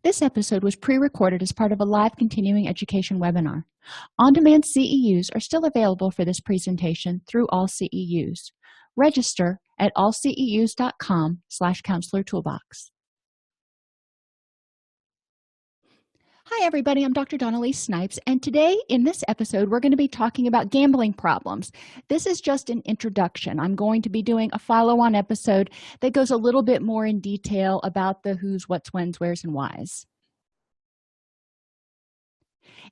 This episode was pre-recorded as part of a live continuing education webinar. On-demand CEUs are still available for this presentation through AllCEUs. Register at allceus.com/counselor toolbox. Hi everybody, I'm Dr. Donnelly Snipes, and today in this episode we're going to be talking about gambling problems. This is just an introduction. I'm going to be doing a follow-on episode that goes a little bit more in detail about the who's, what's, when's, where's, and why's.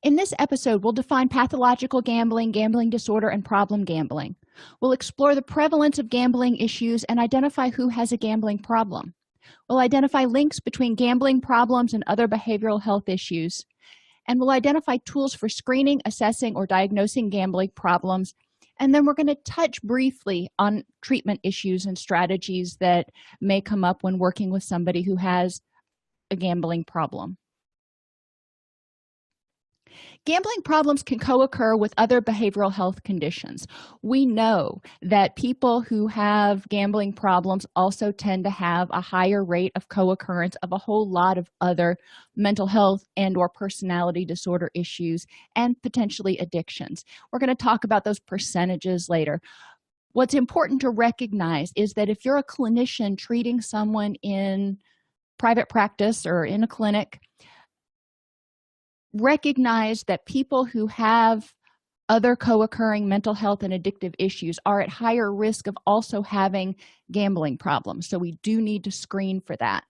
In this episode, we'll define pathological gambling, gambling disorder, and problem gambling. We'll explore the prevalence of gambling issues and identify who has a gambling problem. We'll identify links between gambling problems and other behavioral health issues. And we'll identify tools for screening, assessing, or diagnosing gambling problems. And then we're going to touch briefly on treatment issues and strategies that may come up when working with somebody who has a gambling problem. Gambling problems can co-occur with other behavioral health conditions. We know that people who have gambling problems also tend to have a higher rate of co-occurrence of a whole lot of other mental health and or personality disorder issues and potentially addictions. We're going to talk about those percentages later. What's important to recognize is that if you're a clinician treating someone in private practice or in a clinic, recognize that people who have other co-occurring mental health and addictive issues are at higher risk of also having gambling problems. So we do need to screen for that.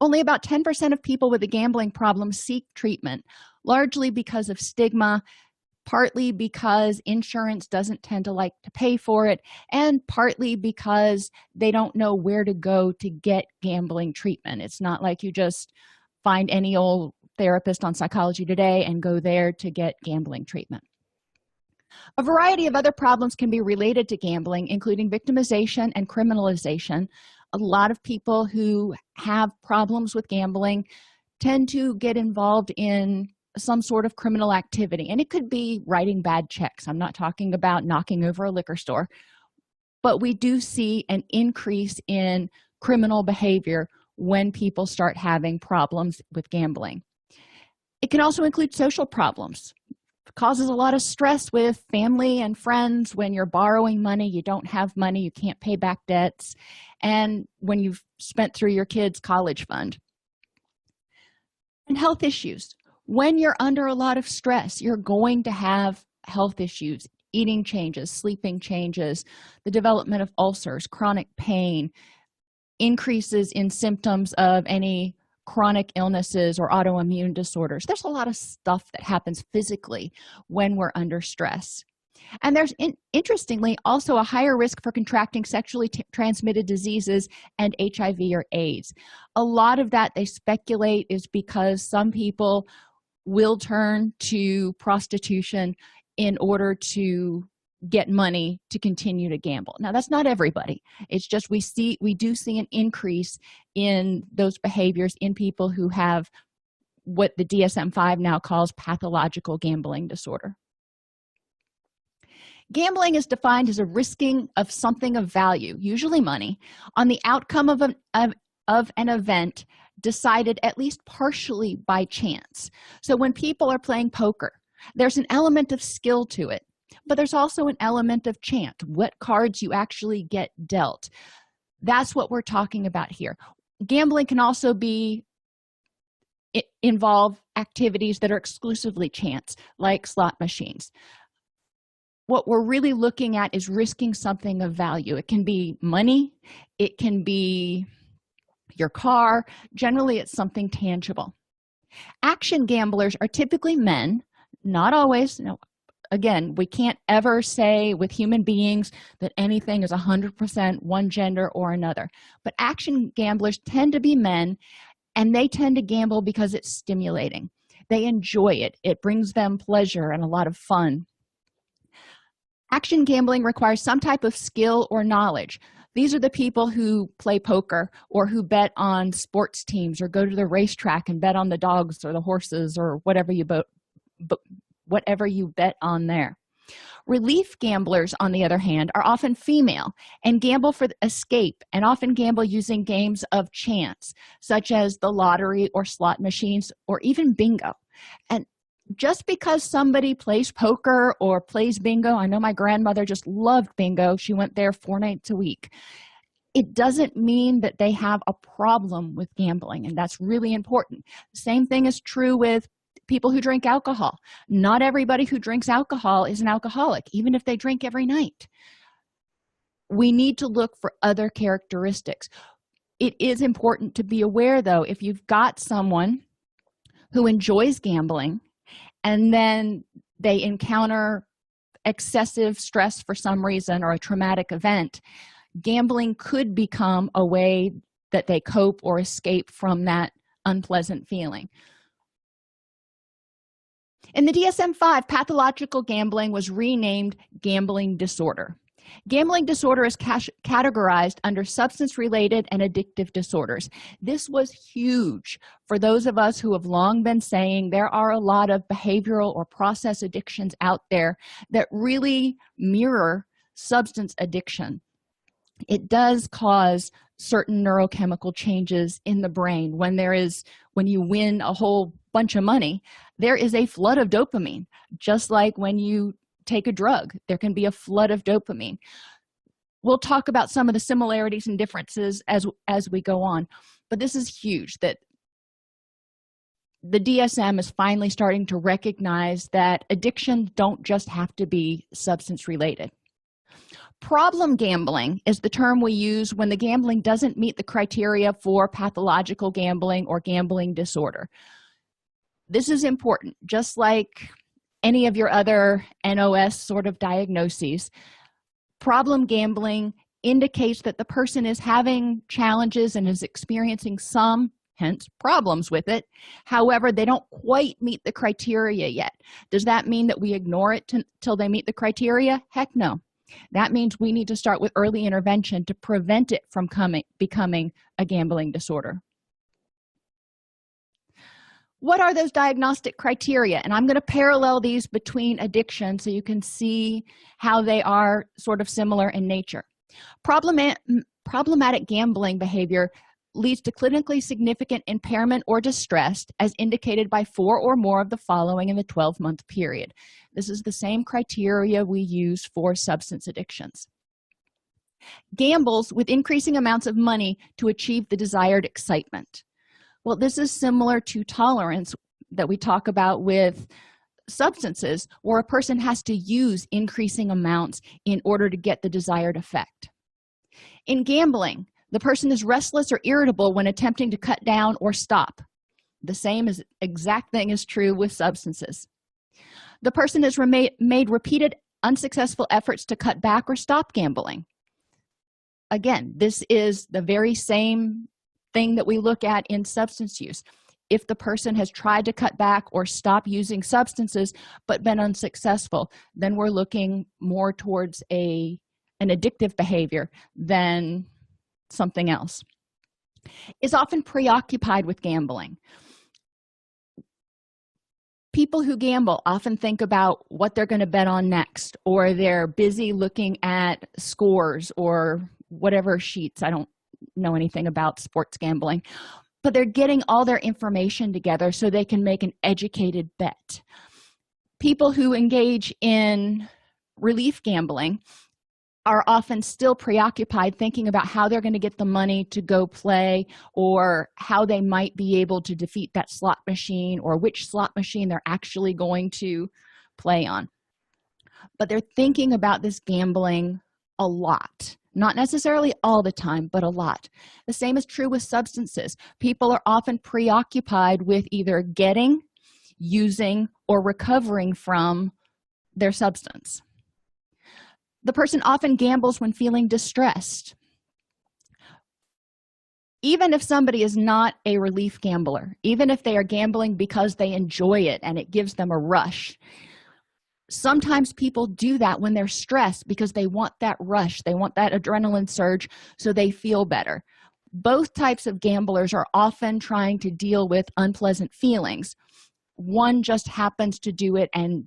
Only about 10% of people with a gambling problem seek treatment, largely because of stigma, partly because insurance doesn't tend to like to pay for it, and partly because they don't know where to go to get gambling treatment. It's not like you just find any old therapist on Psychology Today and go there to get gambling treatment. A variety of other problems can be related to gambling, including victimization and criminalization. A lot of people who have problems with gambling tend to get involved in some sort of criminal activity, and it could be writing bad checks. I'm not talking about knocking over a liquor store, but we do see an increase in criminal behavior when people start having problems with gambling. It can also include social problems. It causes a lot of stress with family and friends when you're borrowing money, you don't have money, you can't pay back debts, and when you've spent through your kids' college fund. And health issues. When you're under a lot of stress, you're going to have health issues, eating changes, sleeping changes, the development of ulcers, chronic pain, increases in symptoms of any chronic illnesses or autoimmune disorders. There's a lot of stuff that happens physically when we're under stress. And there's, interestingly, also a higher risk for contracting sexually transmitted diseases and HIV or AIDS. A lot of that, they speculate, is because some people will turn to prostitution in order to get money to continue to gamble. Now, that's not everybody. It's just we do see an increase in those behaviors in people who have what the DSM-5 now calls pathological gambling disorder. Gambling is defined as a risking of something of value, usually money, on the outcome of an event decided at least partially by chance. So when people are playing poker, there's an element of skill to it, but there's also an element of chance, what cards you actually get dealt. That's what we're talking about here. Gambling can also involve activities that are exclusively chance, like slot machines. What we're really looking at is risking something of value. It can be money, it can be your car. Generally, it's something tangible. Action gamblers are typically men, not always. No, again, we can't ever say with human beings that anything is 100% one gender or another. But action gamblers tend to be men, and they tend to gamble because it's stimulating. They enjoy it. It brings them pleasure and a lot of fun. Action gambling requires some type of skill or knowledge. These are the people who play poker or who bet on sports teams or go to the racetrack and bet on the dogs or the horses or whatever you bet on there. Relief gamblers, on the other hand, are often female and gamble for escape, and often gamble using games of chance, such as the lottery or slot machines or even bingo. And just because somebody plays poker or plays bingo, I know my grandmother just loved bingo. She went there 4 nights a week. It doesn't mean that they have a problem with gambling, and that's really important. The same thing is true with people who drink alcohol. Not everybody who drinks alcohol is an alcoholic, even if they drink every night. We need to look for other characteristics. It is important to be aware, though, if you've got someone who enjoys gambling and then they encounter excessive stress for some reason or a traumatic event, gambling could become a way that they cope or escape from that unpleasant feeling. In the DSM-5, pathological gambling was renamed gambling disorder. Gambling disorder is categorized under substance-related and addictive disorders. This was huge for those of us who have long been saying there are a lot of behavioral or process addictions out there that really mirror substance addiction. It does cause certain neurochemical changes in the brain. When you win a whole bunch of money, there is a flood of dopamine, just like when you take a drug, there can be a flood of dopamine. We'll talk about some of the similarities and differences as we go on, but this is huge, that the DSM is finally starting to recognize that addictions don't just have to be substance related. Problem gambling is the term we use when the gambling doesn't meet the criteria for pathological gambling or gambling disorder. This is important. Just like any of your other NOS sort of diagnoses, problem gambling indicates that the person is having challenges and is experiencing some, hence problems with it. However, they don't quite meet the criteria yet. Does that mean that we ignore it till they meet the criteria? Heck no. That means we need to start with early intervention to prevent it from becoming a gambling disorder. What are those diagnostic criteria? And I'm going to parallel these between addiction so you can see how they are sort of similar in nature. Problematic gambling behavior leads to clinically significant impairment or distress as indicated by 4 or more of the following in the 12-month period. This is the same criteria we use for substance addictions. Gambles with increasing amounts of money to achieve the desired excitement. Well, this is similar to tolerance that we talk about with substances, where a person has to use increasing amounts in order to get the desired effect. In gambling, the person is restless or irritable when attempting to cut down or stop. The same exact thing is true with substances. The person has made repeated unsuccessful efforts to cut back or stop gambling. Again, this is the very same thing that we look at in substance use. If the person has tried to cut back or stop using substances but been unsuccessful, then we're looking more towards an addictive behavior than something else. Is often preoccupied with gambling. People who gamble often think about what they're going to bet on next, or they're busy looking at scores or whatever sheets. I don't know anything about sports gambling, but they're getting all their information together so they can make an educated bet. People who engage in relief gambling are often still preoccupied thinking about how they're going to get the money to go play, or how they might be able to defeat that slot machine, or which slot machine they're actually going to play on. But they're thinking about this gambling a lot. Not necessarily all the time, but a lot. The same is true with substances. People are often preoccupied with either getting, using, or recovering from their substance. The person often gambles when feeling distressed. Even if somebody is not a relief gambler, even if they are gambling because they enjoy it and it gives them a rush, sometimes people do that when they're stressed because they want that rush, they want that adrenaline surge so they feel better. Both types of gamblers are often trying to deal with unpleasant feelings. One just happens to do it and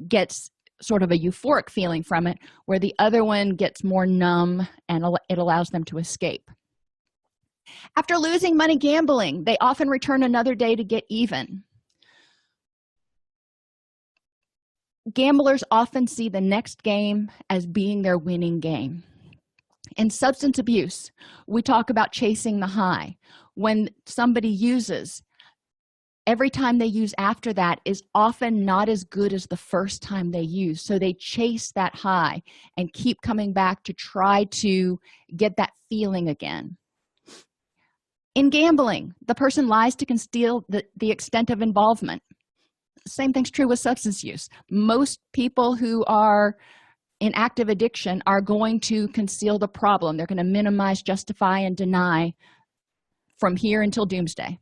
gets sort of a euphoric feeling from it, where the other one gets more numb and it allows them to escape. After losing money gambling, they often return another day to get even. Gamblers often see the next game as being their winning game. In substance abuse, we talk about chasing the high. When somebody uses, every time they use after that is often not as good as the first time they use, so they chase that high and keep coming back to try to get that feeling again. In gambling, the person lies to conceal the extent of involvement. Same thing's true with substance use. Most people who are in active addiction are going to conceal the problem. They're going to minimize, justify, and deny from here until doomsday.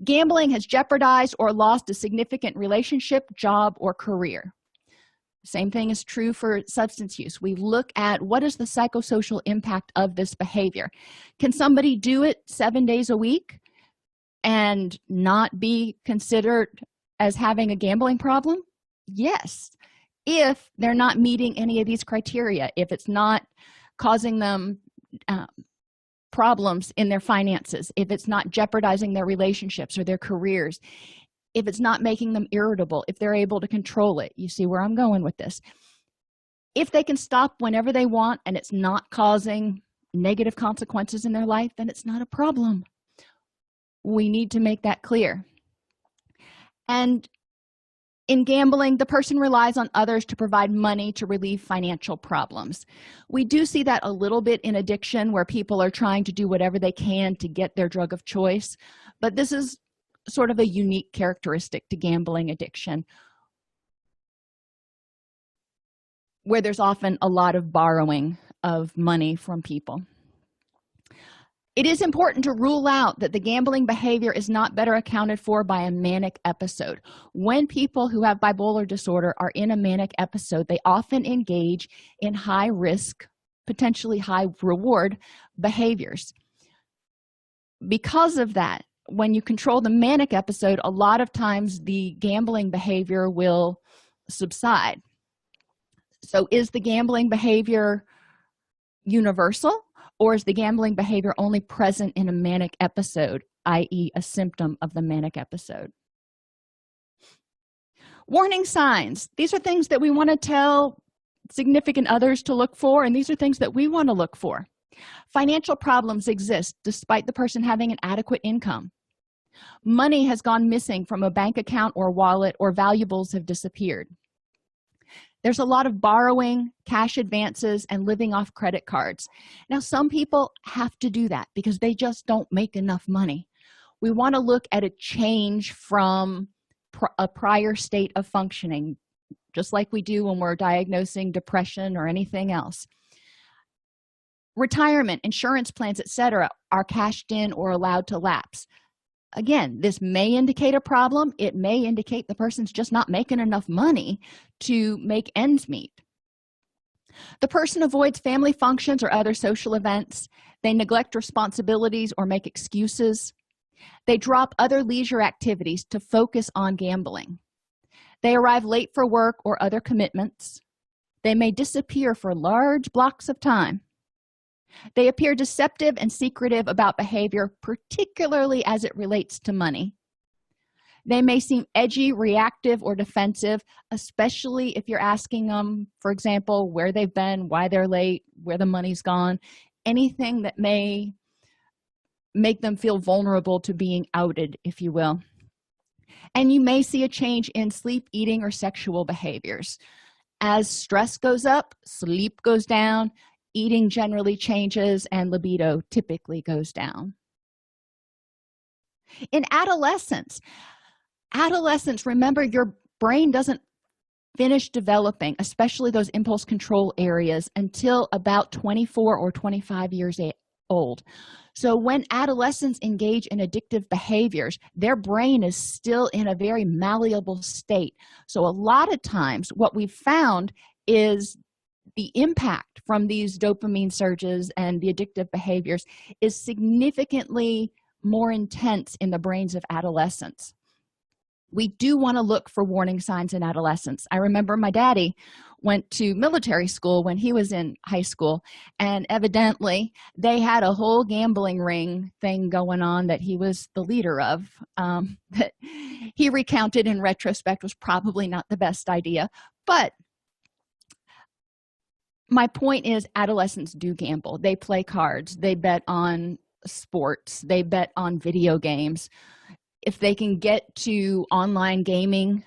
Gambling has jeopardized or lost a significant relationship, job, or career. Same thing is true for substance use. We look at what is the psychosocial impact of this behavior. Can somebody do it 7 days a week and not be considered as having a gambling problem? Yes, if they're not meeting any of these criteria, if it's not causing them problems in their finances, if it's not jeopardizing their relationships or their careers, if it's not making them irritable, if they're able to control it. You see where I'm going with this. If they can stop whenever they want and it's not causing negative consequences in their life, then it's not a problem. We need to make that clear. And in gambling, the person relies on others to provide money to relieve financial problems. We do see that a little bit in addiction, where people are trying to do whatever they can to get their drug of choice, but this is sort of a unique characteristic to gambling addiction, where there's often a lot of borrowing of money from people. It is important to rule out that the gambling behavior is not better accounted for by a manic episode. When people who have bipolar disorder are in a manic episode, they often engage in high risk, potentially high reward behaviors. Because of that, when you control the manic episode, a lot of times the gambling behavior will subside. So is the gambling behavior universal, or is the gambling behavior only present in a manic episode, i.e. a symptom of the manic episode? Warning signs. These are things that we want to tell significant others to look for, and these are things that we want to look for. Financial problems exist despite the person having an adequate income. Money has gone missing from a bank account or wallet, or valuables have disappeared. There's a lot of borrowing, cash advances, and living off credit cards. Now, some people have to do that because they just don't make enough money. We want to look at a change from a prior state of functioning, just like we do when we're diagnosing depression or anything else. Retirement, insurance plans, etc., are cashed in or allowed to lapse. Again, this may indicate a problem. It may indicate the person's just not making enough money to make ends meet. The person avoids family functions or other social events. They neglect responsibilities or make excuses. They drop other leisure activities to focus on gambling. They arrive late for work or other commitments. They may disappear for large blocks of time. They appear deceptive and secretive about behavior, particularly as it relates to money. They may seem edgy, reactive, or defensive, especially if you're asking them, for example, where they've been, why they're late, where the money's gone, anything that may make them feel vulnerable to being outed, if you will. And you may see a change in sleep, eating, or sexual behaviors. As stress goes up, sleep goes down, eating generally changes, and libido typically goes down. In adolescence, remember, your brain doesn't finish developing, especially those impulse control areas, until about 24 or 25 years old. So when adolescents engage in addictive behaviors, their brain is still in a very malleable state. So a lot of times what we've found is the impact from these dopamine surges and the addictive behaviors is significantly more intense in the brains of adolescents. we do want to look for warning signs in adolescence. I remember my daddy went to military school when he was in high school, and evidently they had a whole gambling ring thing going on that he was the leader of, that he recounted in retrospect was probably not the best idea. But my point is, adolescents do gamble. They play cards, they bet on sports, they bet on video games. If they can get to online gaming,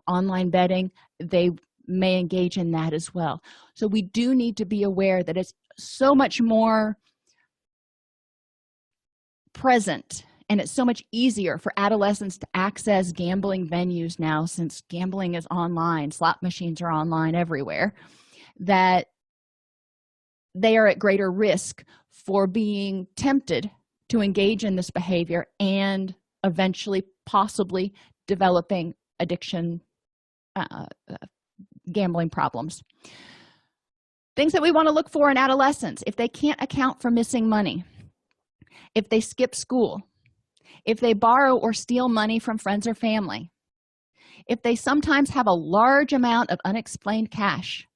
online betting, they may engage in that as well. So we do need to be aware that it's so much more present, and it's so much easier for adolescents to access gambling venues now, since gambling is online, slot machines are online everywhere, that they are at greater risk for being tempted to engage in this behavior and eventually possibly developing addiction, gambling problems. Things that we want to look for in adolescents: if they can't account for missing money, if they skip school, if they borrow or steal money from friends or family, if they sometimes have a large amount of unexplained cash,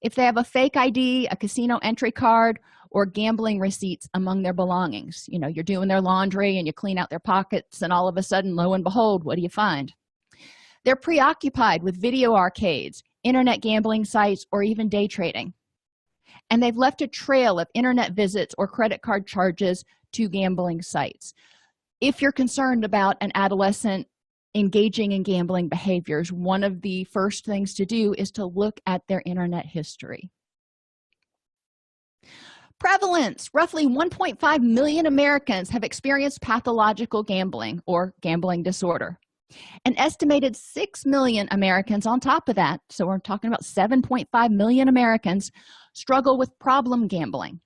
if they have a fake ID, a casino entry card, or gambling receipts among their belongings. You're doing their laundry and you clean out their pockets, and all of a sudden, lo and behold, what do you find? They're preoccupied with video arcades, internet gambling sites, or even day trading. And they've left a trail of internet visits or credit card charges to gambling sites. If you're concerned about an adolescent engaging in gambling behaviors, one of the first things to do is to look at their internet history. Prevalence: roughly 1.5 million Americans have experienced pathological gambling or gambling disorder. An estimated 6 million Americans on top of that, so we're talking about 7.5 million Americans, struggle with problem gambling.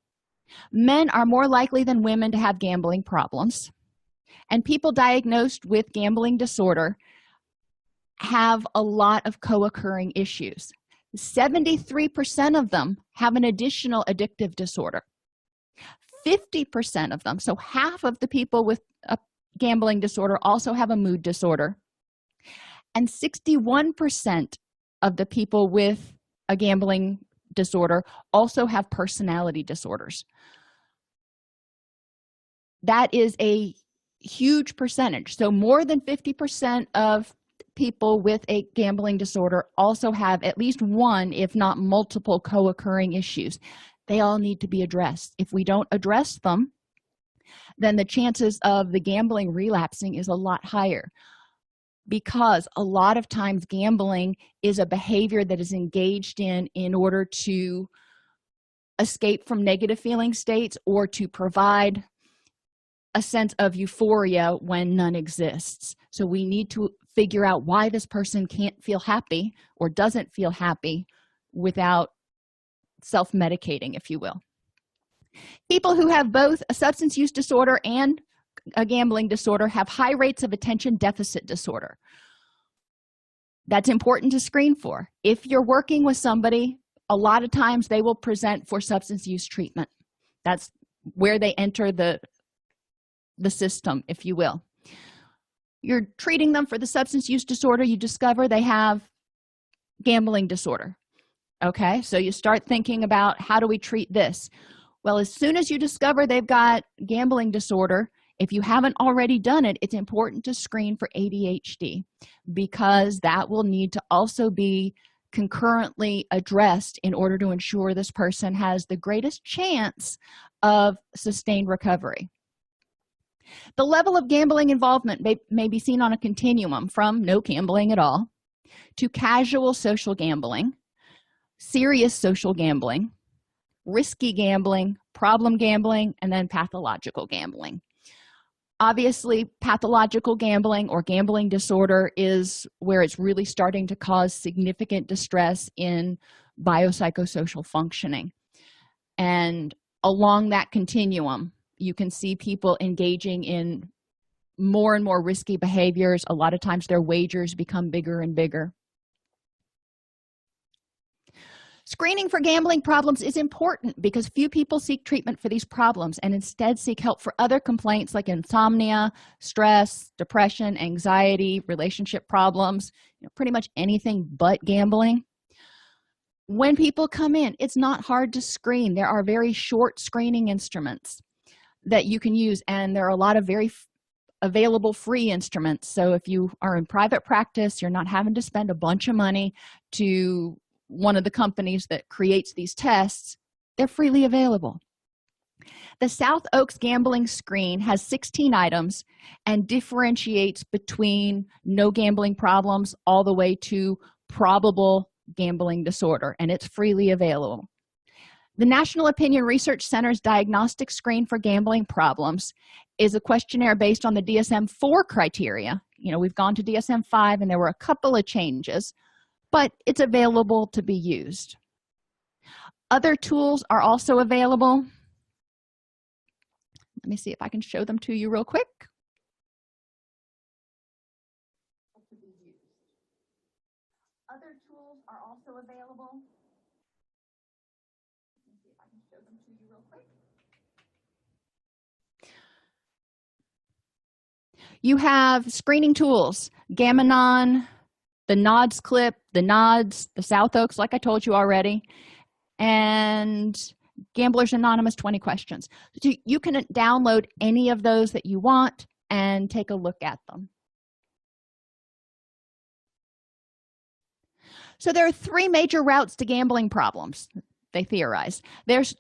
Men are more likely than women to have gambling problems, and people diagnosed with gambling disorder have a lot of co-occurring issues. 73% of them have an additional addictive disorder. 50% of them, so half of the people with a gambling disorder, also have a mood disorder. And 61% of the people with a gambling disorder also have personality disorders. That is a huge percentage. So more than 50% of people with a gambling disorder also have at least one, if not multiple, co-occurring issues. They all need to be addressed. If we don't address them, then the chances of the gambling relapsing is a lot higher, because a lot of times gambling is a behavior that is engaged in order to escape from negative feeling states or to provide a sense of euphoria when none exists. So we need to figure out why this person can't feel happy or doesn't feel happy without self-medicating, if you will. People who have both a substance use disorder and a gambling disorder have high rates of attention deficit disorder. That's important to screen for. If you're working with somebody, a lot of times they will present for substance use treatment. That's where they enter the system, if you will. You're treating them for the substance use disorder, you discover they have gambling disorder. Okay, so you start thinking about, how do we treat this? Well, as soon as you discover they've got gambling disorder, if you haven't already done it, it's important to screen for ADHD, because that will need to also be concurrently addressed in order to ensure this person has the greatest chance of sustained recovery. The level of gambling involvement may be seen on a continuum from no gambling at all to casual social gambling, serious social gambling, risky gambling, problem gambling, and then pathological gambling. Obviously, pathological gambling or gambling disorder is where it's really starting to cause significant distress in biopsychosocial functioning. And along that continuum, you can see people engaging in more and more risky behaviors. A lot of times their wagers become bigger and bigger. Screening for gambling problems is important because few people seek treatment for these problems and instead seek help for other complaints like insomnia, stress, depression, anxiety, relationship problems, pretty much anything but gambling. When people come in, it's not hard to screen. There are very short screening instruments that you can use, and there are a lot of very available free instruments. So if you are in private practice, you're not having to spend a bunch of money to one of the companies that creates these tests. They're freely available. The South Oaks Gambling Screen has 16 items and differentiates between no gambling problems all the way to probable gambling disorder, and it's freely available. The National Opinion Research Center's diagnostic screen for gambling problems is a questionnaire based on the DSM-4 criteria. We've gone to DSM-5 and there were a couple of changes, but it's available to be used. Other tools are also available. Let me see if I can show them to you real quick. Other tools are also available. Let me see if I can show them to you real quick. You have screening tools, Gam-Anon, the NODS clip, the NODS, the South Oaks, like I told you already, and Gamblers Anonymous 20 questions. So you can download any of those that you want and take a look at them. So there are three major routes to gambling problems, they theorize. There's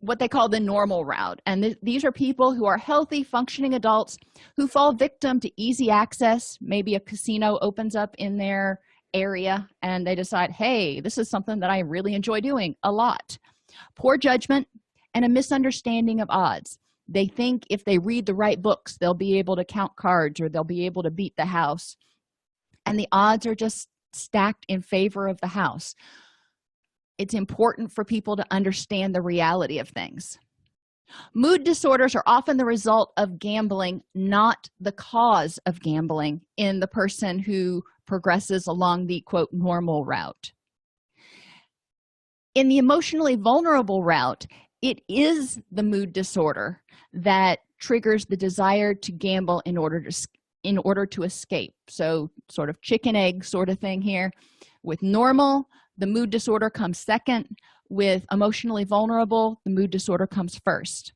what they call the normal route, and these are people who are healthy, functioning adults who fall victim to easy access. Maybe a casino opens up in their area and they decide, hey, this is something that I really enjoy doing a lot. Poor judgment and a misunderstanding of odds. They think if they read the right books, they'll be able to count cards or they'll be able to beat the house, and the odds are just stacked in favor of the house. It's important for people to understand the reality of things. Mood disorders are often the result of gambling, not the cause of gambling in the person who progresses along the, quote, normal route. In the emotionally vulnerable route, it is the mood disorder that triggers the desire to gamble in order to escape. So sort of chicken egg sort of thing here. With normal, the mood disorder comes second. With emotionally vulnerable, the mood disorder comes first.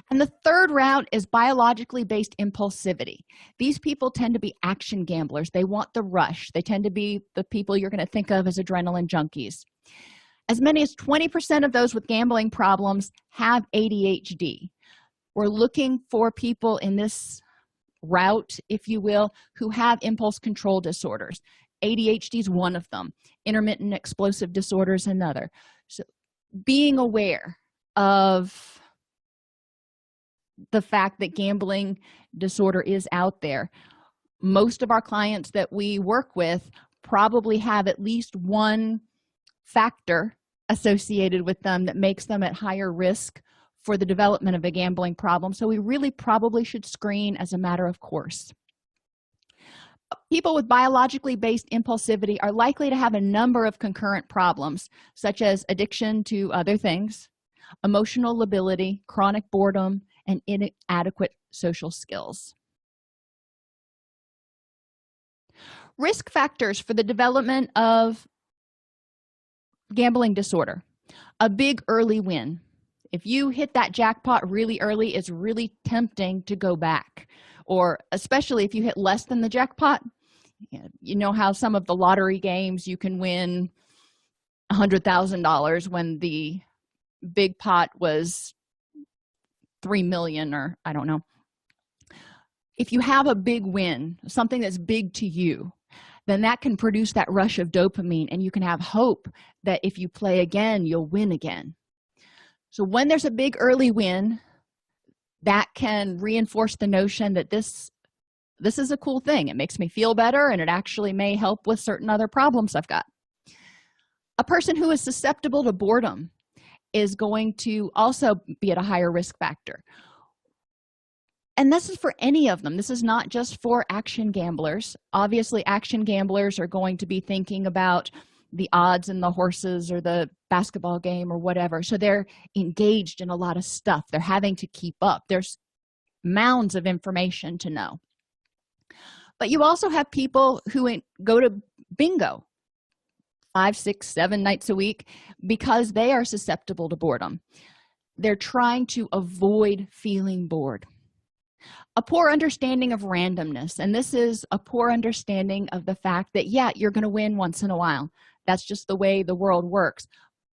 And the third route is biologically based impulsivity. These people tend to be action gamblers. They want the rush. They tend to be the people you're going to think of as adrenaline junkies. As many as 20% of those with gambling problems have ADHD. We're looking for people in this route, if you will, who have impulse control disorders. ADHD is one of them. Intermittent explosive disorder is another. So being aware of the fact that gambling disorder is out there. Most of our clients that we work with probably have at least one factor associated with them that makes them at higher risk for the development of a gambling problem. So we really probably should screen as a matter of course. People with biologically based impulsivity are likely to have a number of concurrent problems, such as addiction to other things, emotional lability, chronic boredom, and inadequate social skills. Risk factors for the development of gambling disorder. A big early win. If you hit that jackpot really early, it's really tempting to go back. Or especially if you hit less than the jackpot, you know how some of the lottery games you can win $100,000 when the big pot was 3 million, or I don't know. If you have a big win, something that's big to you, then that can produce that rush of dopamine, and you can have hope that if you play again, you'll win again. So when there's a big early win, that can reinforce the notion that this is a cool thing. It makes me feel better, and it actually may help with certain other problems I've got. A person who is susceptible to boredom is going to also be at a higher risk factor. And this is for any of them. This is not just for action gamblers. Obviously, action gamblers are going to be thinking about the odds in the horses or the basketball game or whatever. So they're engaged in a lot of stuff. They're having to keep up. There's mounds of information to know. But you also have people who go to bingo 5, 6, 7 nights a week because they are susceptible to boredom. They're trying to avoid feeling bored. A poor understanding of randomness, and this is a poor understanding of the fact that, yeah, you're going to win once in a while. That's just the way the world works,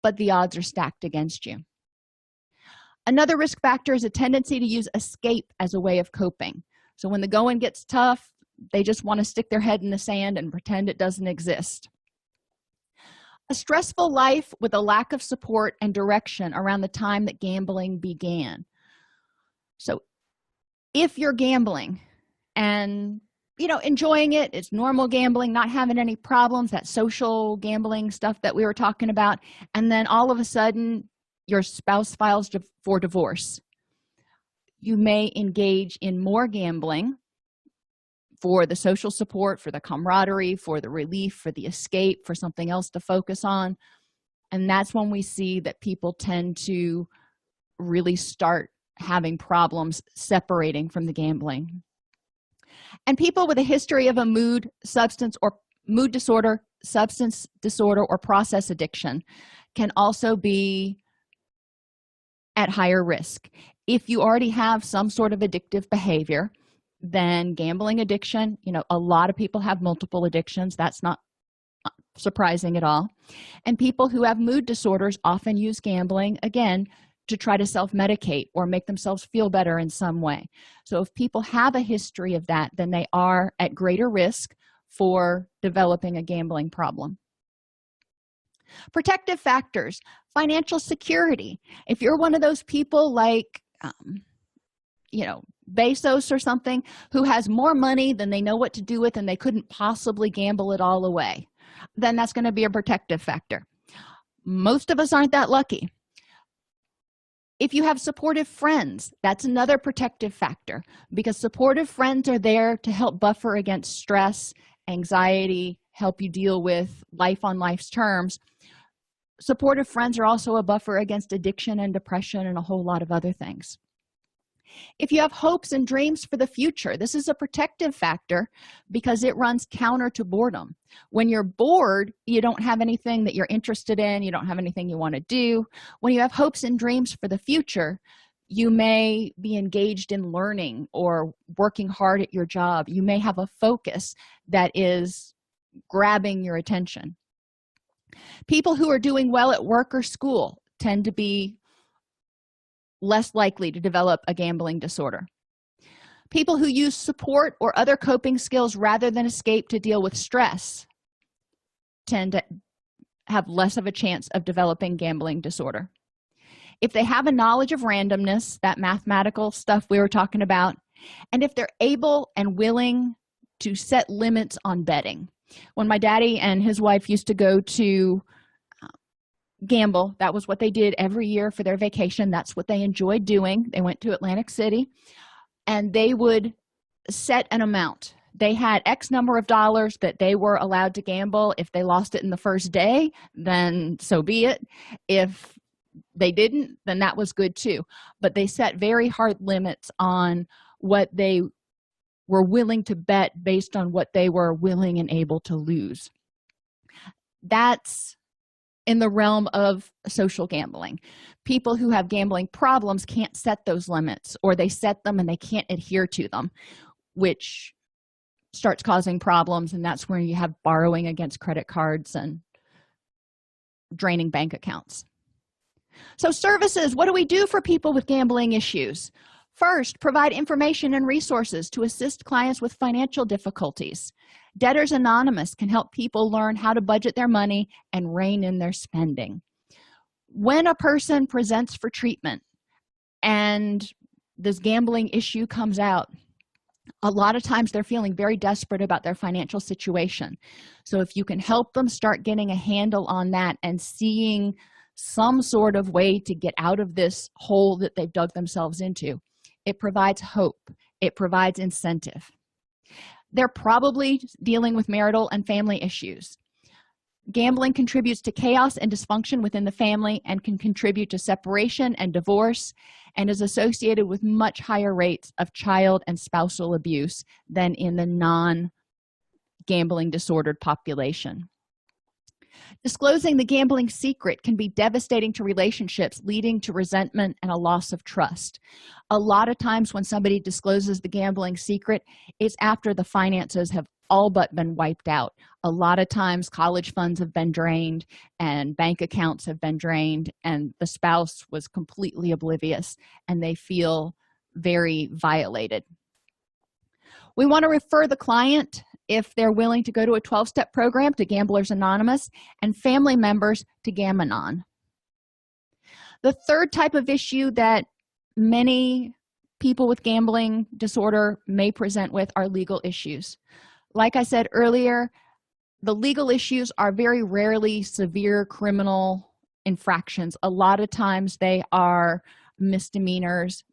but the odds are stacked against you. Another risk factor is a tendency to use escape as a way of coping. So when the going gets tough, they just want to stick their head in the sand and pretend it doesn't exist. A stressful life with a lack of support and direction around the time that gambling began. So if you're gambling and enjoying it, it's normal gambling, not having any problems, that social gambling stuff that we were talking about, and then all of a sudden your spouse files for divorce, you may engage in more gambling for the social support, for the camaraderie, for the relief, for the escape, for something else to focus on. And that's when we see that people tend to really start having problems separating from the gambling. And people with a history of a mood disorder, substance disorder, or process addiction can also be at higher risk. If you already have some sort of addictive behavior, then gambling addiction, a lot of people have multiple addictions. That's not surprising at all. And people who have mood disorders often use gambling, again, to try to self-medicate or make themselves feel better in some way. So if people have a history of that, then they are at greater risk for developing a gambling problem. Protective factors, financial security. If you're one of those people like, Bezos or something, who has more money than they know what to do with and they couldn't possibly gamble it all away, then that's going to be a protective factor. Most of us aren't that lucky. If you have supportive friends, that's another protective factor, because supportive friends are there to help buffer against stress, anxiety, help you deal with life on life's terms. Supportive friends are also a buffer against addiction and depression and a whole lot of other things. If you have hopes and dreams for the future, this is a protective factor because it runs counter to boredom. When you're bored, you don't have anything that you're interested in, you don't have anything you want to do. When you have hopes and dreams for the future, you may be engaged in learning or working hard at your job. You may have a focus that is grabbing your attention. People who are doing well at work or school tend to be less likely to develop a gambling disorder. People who use support or other coping skills rather than escape to deal with stress tend to have less of a chance of developing gambling disorder. If they have a knowledge of randomness, that mathematical stuff we were talking about, and if they're able and willing to set limits on betting. When my daddy and his wife used to go to gamble, that was what they did every year for their vacation. That's what they enjoyed doing. They went to Atlantic City and they would set an amount. They had X number of dollars that they were allowed to gamble. If they lost it in the first day, then so be it. If they didn't, then that was good too. But they set very hard limits on what they were willing to bet based on what they were willing and able to lose. That's in the realm of social gambling. People who have gambling problems can't set those limits, or they set them and they can't adhere to them, which starts causing problems, and that's where you have borrowing against credit cards and draining bank accounts. So services, what do we do for people with gambling issues? First, provide information and resources to assist clients with financial difficulties. Debtors Anonymous can help people learn how to budget their money and rein in their spending. When a person presents for treatment and this gambling issue comes out, a lot of times they're feeling very desperate about their financial situation. So if you can help them start getting a handle on that and seeing some sort of way to get out of this hole that they've dug themselves into, it provides hope. It provides incentive. They're probably dealing with marital and family issues. Gambling contributes to chaos and dysfunction within the family and can contribute to separation and divorce, and is associated with much higher rates of child and spousal abuse than in the non-gambling disordered population. Disclosing the gambling secret can be devastating to relationships, leading to resentment and a loss of trust. A lot of times when somebody discloses the gambling secret, it's after the finances have all but been wiped out. A lot of times college funds have been drained and bank accounts have been drained, and the spouse was completely oblivious and they feel very violated. We want to refer the client, if they're willing to go to a 12-step program, to Gamblers Anonymous, and family members to Gam-Anon. The third type of issue that many people with gambling disorder may present with are legal issues. Like I said earlier, the legal issues are very rarely severe criminal infractions. A lot of times they are misdemeanors,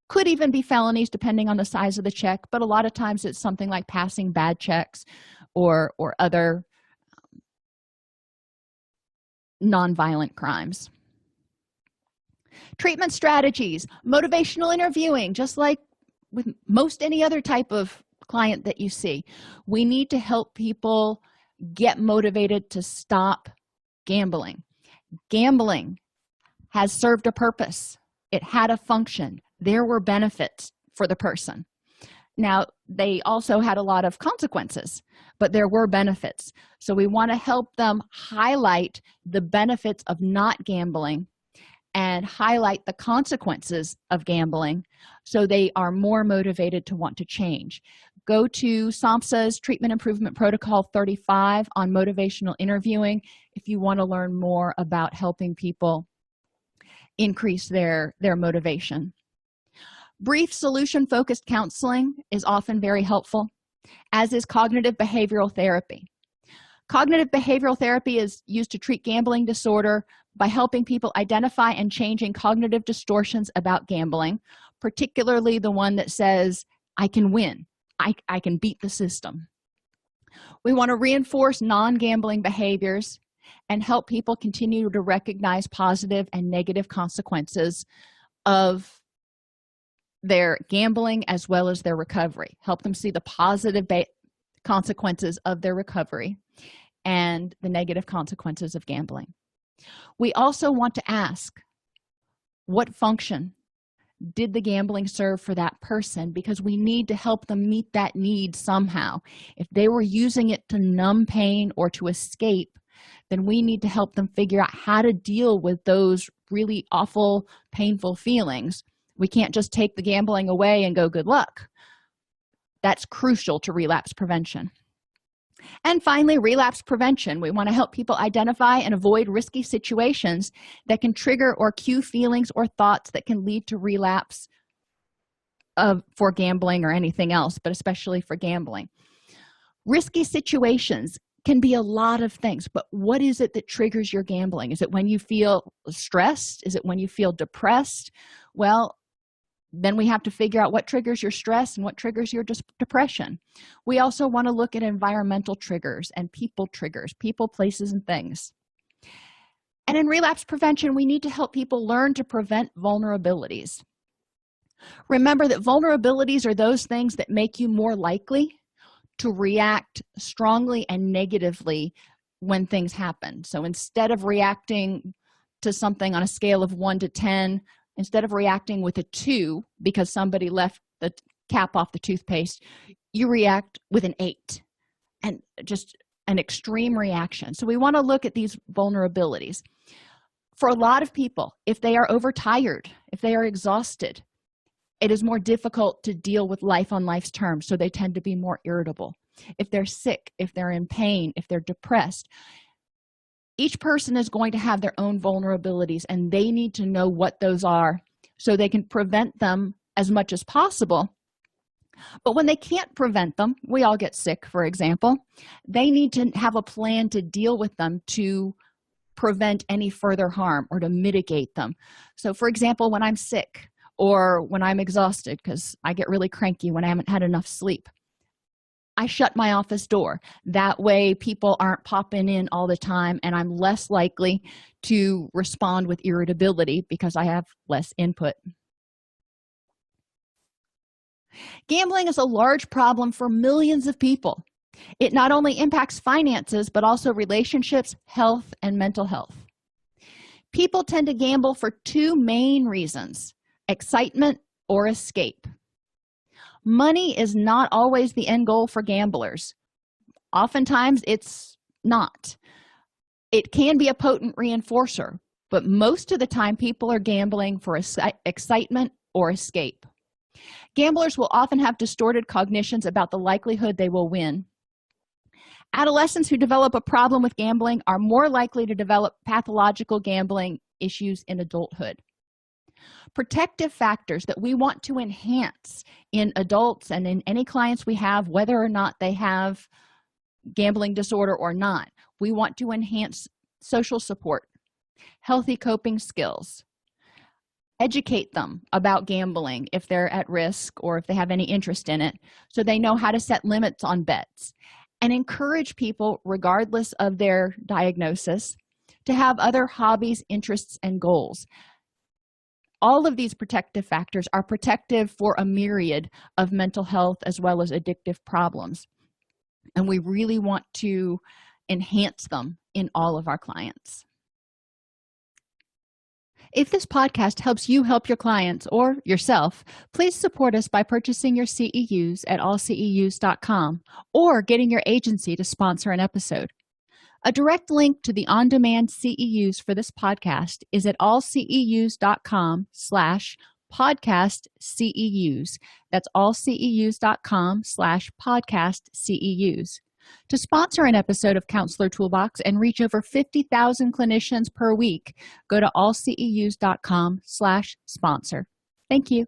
could even be felonies depending on the size of the check, but a lot of times it's something like passing bad checks or other nonviolent crimes. Treatment strategies, motivational interviewing, just like with most any other type of client that you see. We need to help people get motivated to stop gambling. Gambling has served a purpose. It had a function. There were benefits for the person. Now, they also had a lot of consequences, but there were benefits. So we want to help them highlight the benefits of not gambling and highlight the consequences of gambling so they are more motivated to want to change. Go to SAMHSA's Treatment Improvement Protocol 35 on motivational interviewing if you want to learn more about helping people increase their motivation. Brief solution-focused counseling is often very helpful, as is cognitive behavioral therapy. Cognitive behavioral therapy is used to treat gambling disorder by helping people identify and changing cognitive distortions about gambling, particularly the one that says, I can win, I can beat the system. We want to reinforce non-gambling behaviors and help people continue to recognize positive and negative consequences of their gambling as well as their recovery. Help them see the positive consequences of their recovery and the negative consequences of gambling. We also want to ask, what function did the gambling serve for that person? Because we need to help them meet that need somehow. If they were using it to numb pain or to escape, then we need to help them figure out how to deal with those really awful, painful feelings. We can't just take the gambling away and go, good luck. That's crucial to relapse prevention. And finally, relapse prevention. We want to help people identify and avoid risky situations that can trigger or cue feelings or thoughts that can lead to relapse for gambling or anything else, but especially for gambling. Risky situations can be a lot of things, but what is it that triggers your gambling? Is it when you feel stressed? Is it when you feel depressed? Well, then we have to figure out what triggers your stress and what triggers your depression. We also want to look at environmental triggers and people triggers, people, places, and things. And in relapse prevention, we need to help people learn to prevent vulnerabilities. Remember that vulnerabilities are those things that make you more likely to react strongly and negatively when things happen. So instead of reacting to something on a scale of 1 to 10, instead of reacting with a 2 because somebody left the cap off the toothpaste, you react with an 8, and just an extreme reaction. So we want to look at these vulnerabilities. For a lot of people, if they are overtired, if they are exhausted, it is more difficult to deal with life on life's terms, so they tend to be more irritable. If they're sick, if they're in pain, if they're depressed, each person is going to have their own vulnerabilities, and they need to know what those are so they can prevent them as much as possible. But when they can't prevent them, we all get sick, for example, they need to have a plan to deal with them to prevent any further harm or to mitigate them. So, for example, when I'm sick or when I'm exhausted, because I get really cranky when I haven't had enough sleep, I shut my office door. That way people aren't popping in all the time, and I'm less likely to respond with irritability because I have less input. Gambling is a large problem for millions of people. It not only impacts finances, but also relationships, health, and mental health. People tend to gamble for two main reasons: excitement or escape. Money is not always the end goal for gamblers. Oftentimes, it's not. It can be a potent reinforcer, but most of the time, people are gambling for excitement or escape. Gamblers will often have distorted cognitions about the likelihood they will win. Adolescents who develop a problem with gambling are more likely to develop pathological gambling issues in adulthood. Protective factors that we want to enhance in adults and in any clients we have, whether or not they have gambling disorder or not. We want to enhance social support, healthy coping skills, educate them about gambling if they're at risk or if they have any interest in it, so they know how to set limits on bets, and encourage people, regardless of their diagnosis, to have other hobbies, interests, and goals. All of these protective factors are protective for a myriad of mental health as well as addictive problems, and we really want to enhance them in all of our clients. If this podcast helps you help your clients or yourself, please support us by purchasing your CEUs at allceus.com or getting your agency to sponsor an episode. A direct link to the on-demand CEUs for this podcast is at allceus.com/podcast CEUs. That's allceus.com/podcast CEUs. To sponsor an episode of Counselor Toolbox and reach over 50,000 clinicians per week, go to allceus.com/sponsor. Thank you.